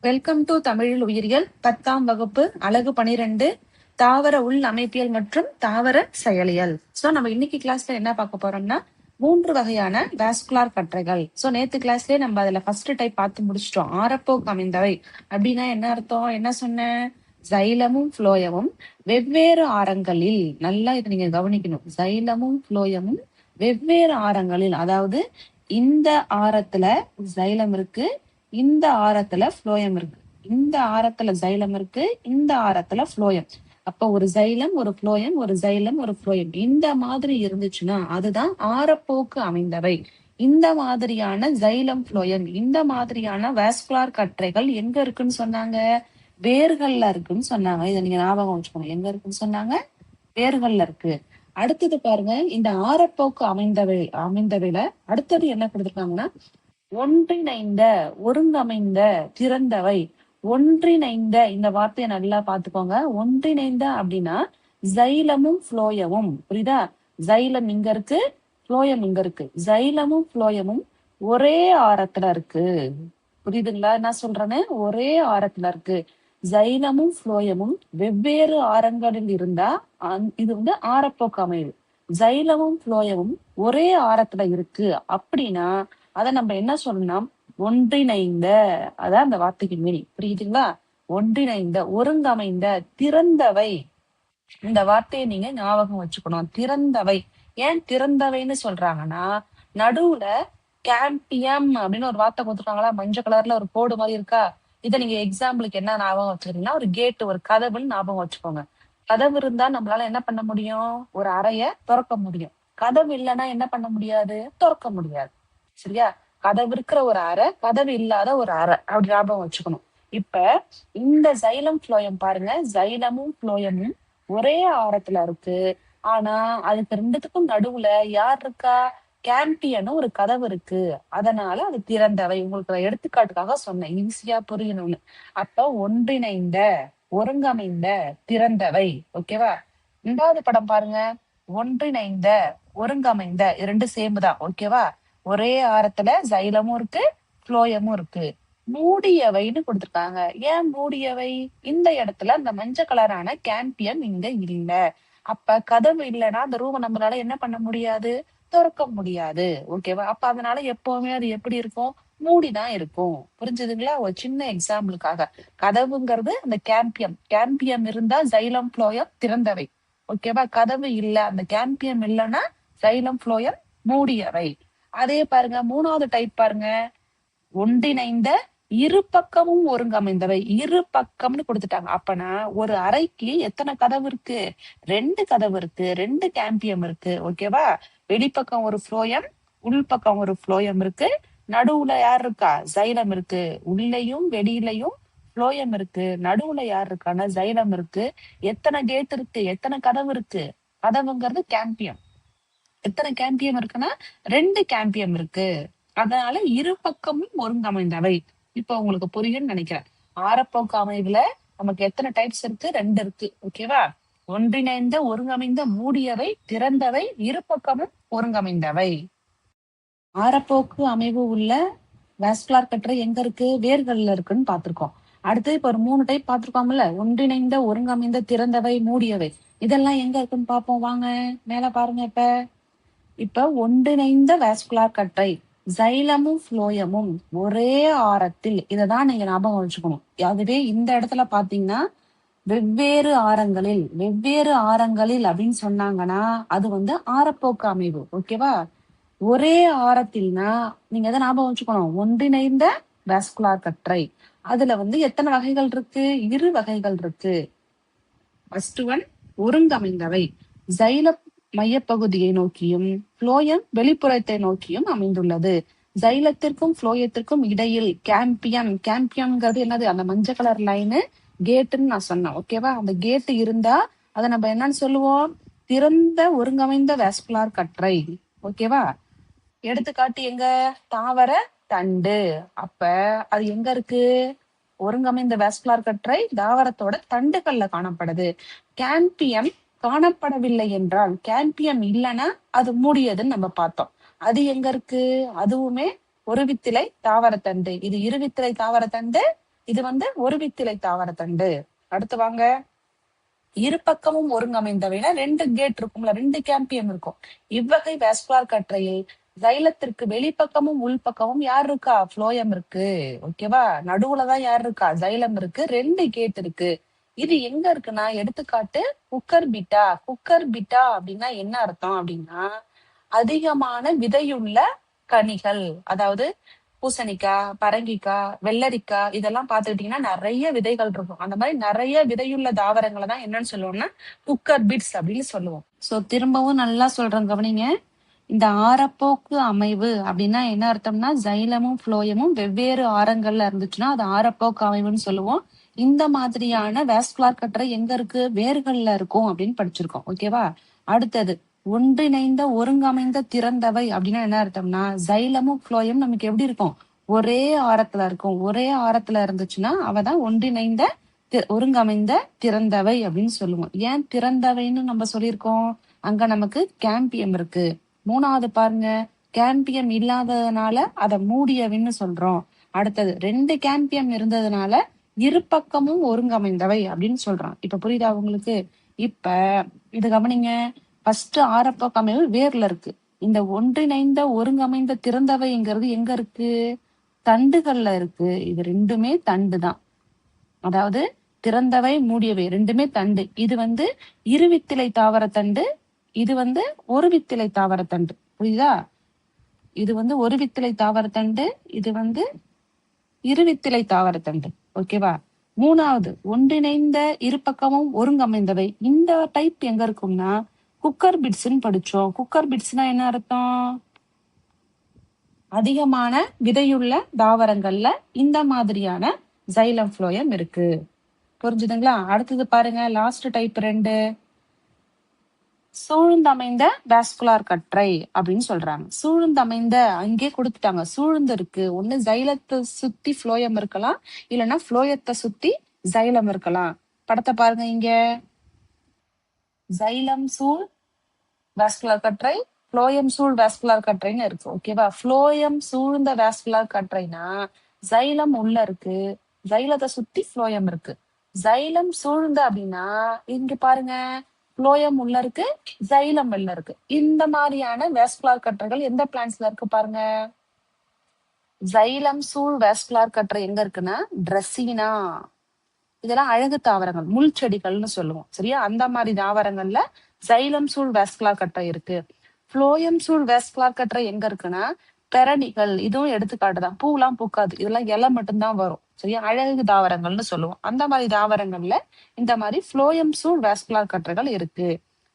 Welcome to தமிழில் உயிரியல் 10ஆம் வகுப்பு அலகு 12 தாவர உள் அமைப்பியல் மற்றும் தாவர செயலியல். சோ நம்ம இன்னைக்கு கிளாஸ்ல என்ன பார்க்க போறோம்னா 3 வகையான வாஸ்குலார் கற்றைகள். சோ நேத்து கிளாஸ்லயே நம்ம அதுல ஃபர்ஸ்ட் டைப் பார்த்து முடிச்சிட்டோம். ஆரப்போக்கு அமைந்தவை அப்படின்னா என்ன அர்த்தம்? என்ன சொன்னேன்? சைலமும் புளோயமும் வெவ்வேறு ஆரங்களில், நல்லா இதை நீங்க கவனிக்கணும், சைலமும் புளோயமும் வெவ்வேறு ஆரங்களில், அதாவது இந்த ஆரத்துல சைலம் இருக்கு, இந்த ஆரத்துல புளோயம் இருக்கு, இந்த ஆரத்துல சைலம் இருக்கு, இந்த ஆரத்துல புளோயம். அப்ப ஒரு சைலம் ஒரு புளோயம், ஒரு சைலம் ஒரு புளோயம், இந்த மாதிரி இருந்துச்சுன்னா அதுதான் ஆரப்போக்கு அமைந்தவை. இந்த மாதிரியான சைலம் புளோயம், இந்த மாதிரியான வாஸ்குலார் கற்றைகள் எங்க இருக்குன்னு சொன்னாங்க? வேர்கள்ல இருக்குன்னு சொன்னாங்க. இதை நீங்க ஞாபகம் வச்சுக்கணும். எங்க இருக்குன்னு சொன்னாங்க? வேர்கள்ல இருக்கு. அடுத்தது பாருங்க, இந்த ஆரப்போக்கு அமைந்தவையில அடுத்தது என்ன கொடுத்திருக்காங்கன்னா ஒன்றிணைந்த, ஒருங்கமைந்த, திறந்தவை. ஒன்றிணைந்த இந்த வார்த்தையை நல்லா பாத்துக்கோங்க. ஒன்றிணைந்த அப்படின்னா சைலமும் புளோயமும், புரியுதா? சைலம் இங்க இருக்கு, புளோயம் இங்க இருக்கு. சைலமும் புளோயமும் ஒரே ஆரத்துல இருக்கு. புரியுதுங்களா என்ன சொல்றேன்னு? ஒரே ஆரத்துல இருக்கு. சைலமும் புளோயமும் வெவ்வேறு ஆரங்களில் இருந்தா இது வந்து ஆரப்போக்கு அமைவு. சைலமும் புளோயமும் ஒரே ஆரத்துல இருக்கு அப்படின்னா அத நம்ம என்ன சொல்லணும்? ஒன்றிணைந்த. அதான் அந்த வார்த்தைக்கு மீனிங். புரியுதுங்களா? ஒன்றிணைந்த, ஒருங்கமைந்த, திறந்தவை. இந்த வார்த்தையை நீங்க ஞாபகம் வச்சுக்கணும். திறந்தவை. ஏன் திறந்தவைன்னு சொல்றாங்கன்னா, நடுவுல கேம்பியம் அப்படின்னு ஒரு வார்த்தை கொடுத்துருக்காங்களா, மஞ்சள் கலர்ல ஒரு கோடு மாதிரி இருக்கா? இதை நீங்க எக்ஸாம்பிளுக்கு என்ன ஞாபகம் வச்சுக்கிறீங்கன்னா, ஒரு கேட், ஒரு கதவுன்னு ஞாபகம் வச்சுக்கோங்க. கதவு இருந்தா நம்மளால என்ன பண்ண முடியும்? ஒரு அறைய திறக்க முடியும். கதவு இல்லைன்னா என்ன பண்ண முடியாது? திறக்க முடியாது. சரியா? கதவு இருக்கிற ஒரு அறை, கதவு இல்லாத ஒரு அறை, அப்படி ஞாபகம் வச்சுக்கணும். இப்ப இந்த சைலம் புளோயம் பாருங்க, சைலமும் புளோயமும் ஒரே ஆரத்துல இருக்கு. ஆனா அதுக்கு ரெண்டுத்துக்கும் நடுவுல யார் இருக்கா? கேம்பியனும் ஒரு கதவு இருக்கு. அதனால அது திறந்தவை. உங்களுக்கு எடுத்துக்காட்டுக்காக சொன்னேன், ஈஸியா புரியணும்னு. அப்ப ஒன்றிணைந்த, ஒருங்கமைந்த, திறந்தவை. ஓகேவா? 2வது படம் பாருங்க. ஒன்றிணைந்த, ஒருங்கமைந்த, இரண்டு சேம் தான். ஓகேவா? ஒரே ஆரத்துல சைலமும் இருக்கு, புளோயமும் இருக்கு. மூடியவைன்னு கொடுத்திருக்காங்க. ஏன் மூடியவை? இந்த இடத்துல அந்த மஞ்சள் கலரான கேம்பியம் இங்க இல்ல. அப்ப கதவு இல்லைன்னா அந்த ரூமை நம்மளால என்ன பண்ண முடியாது? திறக்க முடியாது. ஓகேவா? அப்ப அதனால எப்பவுமே அது எப்படி இருக்கும்? மூடிதான் இருக்கும். புரிஞ்சுதுங்களா? ஒரு சின்ன எக்ஸாம்பிளுக்காக. கதவுங்கிறது அந்த கேம்பியம், கேம்பியம் இருந்தா சைலம் புளோயம் திறந்தவை. ஓகேவா? கதவு இல்ல, அந்த கேம்பியம் இல்லைன்னா சைலம் புளோயம் மூடியவை. அதே பாருங்க, 3வது டைப் பாருங்க. ஒன்றிணைந்த, இரு பக்கமும் ஒருங்கமைந்தவை. இரு பக்கம்னு கொடுத்துட்டாங்க. அப்பனா ஒரு அறைக்கு எத்தனை கதவு இருக்கு? 2 கதவு இருக்கு, 2 கேம்பியம் இருக்கு. ஓகேவா? வெளிப்பக்கம் ஒரு புளோயம், உள்பக்கம் ஒரு புளோயம் இருக்கு. நடுவுல யார் இருக்கா? சைலம் இருக்கு. உள்ளேயும் வெளியிலையும் புளோயம் இருக்கு. நடுவுல யார் இருக்கான்னா சைலம் இருக்கு. எத்தனை கேட் இருக்கு? எத்தனை கதவு இருக்கு? கதவுங்கிறது கேம்பியம். எத்தனை கேம்பியம் இருக்குன்னா 2 கேம்பியம் இருக்கு. அதனால இரு பக்கமும் ஒருங்கமைந்தவை. இப்ப உங்களுக்கு புரியும்னு நினைக்கிறேன். ஆரப்போக்கு அமைவுல நமக்கு எத்தனை டைப்ஸ் இருக்கு? 2 இருக்கு. ஓகேவா? ஒன்றிணைந்த, ஒருங்கமைந்த, மூடியவை, திறந்தவை, இரு பக்கமும் ஒருங்கமைந்தவை. ஆரப்போக்கு அமைவு உள்ள வாஸ்குலார் கற்றை எங்க இருக்கு? வேர்கள்ல இருக்குன்னு பாத்திருக்கோம். அடுத்து இப்ப ஒரு 3 டைப் பாத்திருக்கோம்ல, ஒன்றிணைந்த, ஒருங்கமைந்த, திறந்தவை, மூடியவை. இதெல்லாம் எங்க இருக்குன்னு பாப்போம் வாங்க. மேல பாருங்க. இப்ப ஒன்றிணைந்த வாஸ்குலார் கற்றை, சைலமும் புளோயமும் ஒரே ஆரத்தில், இததான் நீங்க ஞாபகம் வச்சுக்கணும். அதுவே இந்த இடத்துல பாத்தீங்கன்னா வெவ்வேறு ஆரங்களில், வெவ்வேறு ஆரங்களில் அப்படின்னு சொன்னாங்கன்னா அது வந்து ஆரப்போக்கு அமைவு. ஓகேவா? ஒரே ஆரத்தில்னா நீங்க எதை ஞாபகம் வச்சுக்கணும்? ஒன்றிணைந்த வாஸ்குலார் கற்றை. அதுல வந்து எத்தனை வகைகள் இருக்கு? 2 வகைகள் இருக்கு. ஃபர்ஸ்ட் ஒன் ஒருங்கமைந்தவை. சைலம் மையப்பகுதியை நோக்கியும் புளோயம் வெளிப்புறத்தை நோக்கியும் அமைந்துள்ளது. சைலத்திற்கும் புளோயத்திற்கும் இடையில் கேம்பியம், கேம்பியம்ங்கிறது என்னது? அந்த மஞ்சள் கலர் லைனு கேட்டுன்னு நான் சொன்னேன். ஓகேவா? அந்த கேட்டு இருந்தா அதை நம்ம என்னன்னு சொல்லுவோம்? திறந்த ஒருங்கமைந்த வாஸ்குலார் கற்றை. ஓகேவா? எடுத்துக்காட்டு எங்க? தாவர தண்டு. அப்ப அது எங்க இருக்கு? ஒருங்கமைந்த வாஸ்குலார் கற்றை தாவரத்தோட தண்டுகள்ல காணப்படுது. கேம்பியம் காணப்படவில்லை என்றால், கேம்பியம் இல்லைன்னா அது மூடியதுன்னு நம்ம பார்த்தோம். அது எங்க இருக்கு? அதுவுமே ஒரு வித்திலை தாவரத்தண்டு. இது இருவித்திலை தாவரத்தண்டு, இது வந்து ஒரு வித்திலை தாவரத்தண்டு. அடுத்து வாங்க, இரு பக்கமும் ஒருங்கமைந்தவைனா 2 கேட் இருக்கும்ல, 2 கேம்பியம் இருக்கும். இவ்வகை வாஸ்குலார் கற்றையில் சைலத்திற்கு வெளிப்பக்கமும் உள்பக்கமும் யார் இருக்கா? புளோயம் இருக்கு. ஓகேவா? நடுவுலதான் யார் இருக்கா? சைலம் இருக்கு. 2 கேட் இருக்கு. இது எங்க இருக்குன்னா, எடுத்துக்காட்டு குக்கர் பிட்டா. குக்கர் பிட்டா அப்படின்னா என்ன அர்த்தம் அப்படின்னா, அதிகமான விதையுள்ள கனிகள். அதாவது பூசணிக்காய், பரங்கிக்காய், வெள்ளரிக்காய் இதெல்லாம் பாத்துக்கிட்டீங்கன்னா நிறைய விதைகள் இருக்கும். அந்த மாதிரி நிறைய விதையுள்ள தாவரங்களை தான் என்னன்னு சொல்லுவோம்னா குக்கர் பிட்ஸ் அப்படின்னு சொல்லுவோம். சோ திரும்பவும் நல்லா சொல்றேன் கவனிங்க. இந்த ஆரப்போக்கு அமைவு அப்படின்னா என்ன அர்த்தம்னா, ஜைலமும் புளோயமும் வெவ்வேறு ஆரங்கள்ல இருந்துச்சுன்னா அது ஆரப்போக்கு அமைவுன்னு சொல்லுவோம். இந்த மாதிரியான வாஸ்குலார் கற்றை எங்க இருக்கு? வேர்கள்ல இருக்கும் அப்படின்னு படிச்சிருக்கோம். ஓகேவா? அடுத்தது ஒன்றிணைந்த ஒருங்கமைந்த திறந்தவை அப்படின்னா என்ன அர்த்தம்னா, ஜைலமும் புளோயம் நமக்கு எப்படி இருக்கும்? ஒரே ஆரத்துல இருக்கும். ஒரே ஆரத்துல இருந்துச்சுன்னா அவதான் ஒன்றிணைந்த ஒருங்கமைந்த திறந்தவை அப்படின்னு சொல்லுவோம். ஏன் திறந்தவைன்னு நம்ம சொல்லியிருக்கோம்? அங்க நமக்கு கேம்பியம் இருக்கு. மூணாவது பாருங்க, கேம்பியம் இல்லாததுனால அதை மூடியவின்னு சொல்றோம். அடுத்தது 2 கேம்பியம் இருந்ததுனால இரு பக்கமும் ஒருங்கமைந்தவை அப்படின்னு சொல்றோம். இப்ப புரியுதா உங்களுக்கு? இப்ப இது கவனிங்க. ஃபர்ஸ்ட் ஆரப்போக்கு அமைவு வேர்ல இருக்கு. இந்த ஒன்றிணைந்த ஒருங்கமைந்த திறந்தவைங்கிறது எங்க இருக்கு? தண்டுகள்ல இருக்கு. இது ரெண்டுமே தண்டு தான். அதாவது திறந்தவை மூடியவை ரெண்டுமே தண்டு. இது வந்து இருவித்திலை தாவரத்தண்டு, இது வந்து ஒரு வித்திலை தாவரத்தண்டு. புரியுதா? இது வந்து ஒரு வித்திலை தாவரத்தண்டு, இது வந்து இருவித்திலை தாவரத்தண்டு. ஓகேவா? மூணாவது ஒன்றிணைந்த இரு பக்கமும் ஒருங்கமைந்தவை. இந்த டைப் எங்க இருக்கும்னா குக்கர் பிட்ஸ்ன்னு படிச்சோம். குக்கர் பிட்ஸ்னா என்ன அர்த்தம்? அதிகமான விதையுள்ள தாவரங்கள்ல இந்த மாதிரியான ஜைலம் புளோயம் இருக்கு. புரிஞ்சுதுங்களா? அடுத்தது பாருங்க, லாஸ்ட் டைப் 2, சூழ்ந்தமைந்த வாஸ்குலார் கற்றை அப்படின்னு சொல்றாங்க. சூழ்ந்தமைந்த அங்கே கொடுத்துட்டாங்க. சூழ்ந்து இருக்கு. ஒண்ணு ஜைலத்தை சுத்தி புளோயம் இருக்கலாம், இல்லைன்னா புளோயத்தை சுத்தி ஜைலம் இருக்கலாம். படத்தை பாருங்க. இங்க ஜைலம் சூழ் வாஸ்குலார் கற்றை, புளோயம் சூழ் வாஸ்குலார் கற்றைன்னு இருக்கு. ஓகேவா? புளோயம் சூழ்ந்த வாஸ்குலார் கற்றைனா ஜைலம் உள்ள இருக்கு, ஜைலத்தை சுத்தி புளோயம் இருக்கு. ஜைலம் சூழ்ந்த அப்படின்னா இங்க பாருங்க, புளோயம் உள்ள இருக்கு, ஜைலம் வெளில இருக்கு. இந்த மாதிரியான வாஸ்குலார் கற்றைகள் எந்த பிளான்ட்ஸ்ல இருக்கு பாருங்க. ஜைலம் சூழ் வாஸ்குலார் கற்றை எங்க இருக்குன்னா ட்ரெஸ்ஸினா. இதெல்லாம் அழகு தாவரங்கள், முள் செடிகள்னு சொல்லுவோம். சரியா? அந்த மாதிரி தாவரங்கள்ல ஜைலம் சூழ் வாஸ்குலார் கற்றை இருக்கு. புளோயம் சூழ் வாஸ்குலார் கற்றை எங்க இருக்குன்னா பெரணிகள். இதுவும் எடுத்துக்காட்டு தான். பூலாம் பூக்காது, இதெல்லாம் இலை மட்டும்தான் வரும். சரியா? அழகு தாவரங்கள்னு சொல்லுவோம். அந்த மாதிரி தாவரங்கள்ல இந்த மாதிரி புளோயம் சூழ் வாஸ்குலார் கற்றைகள் இருக்கு.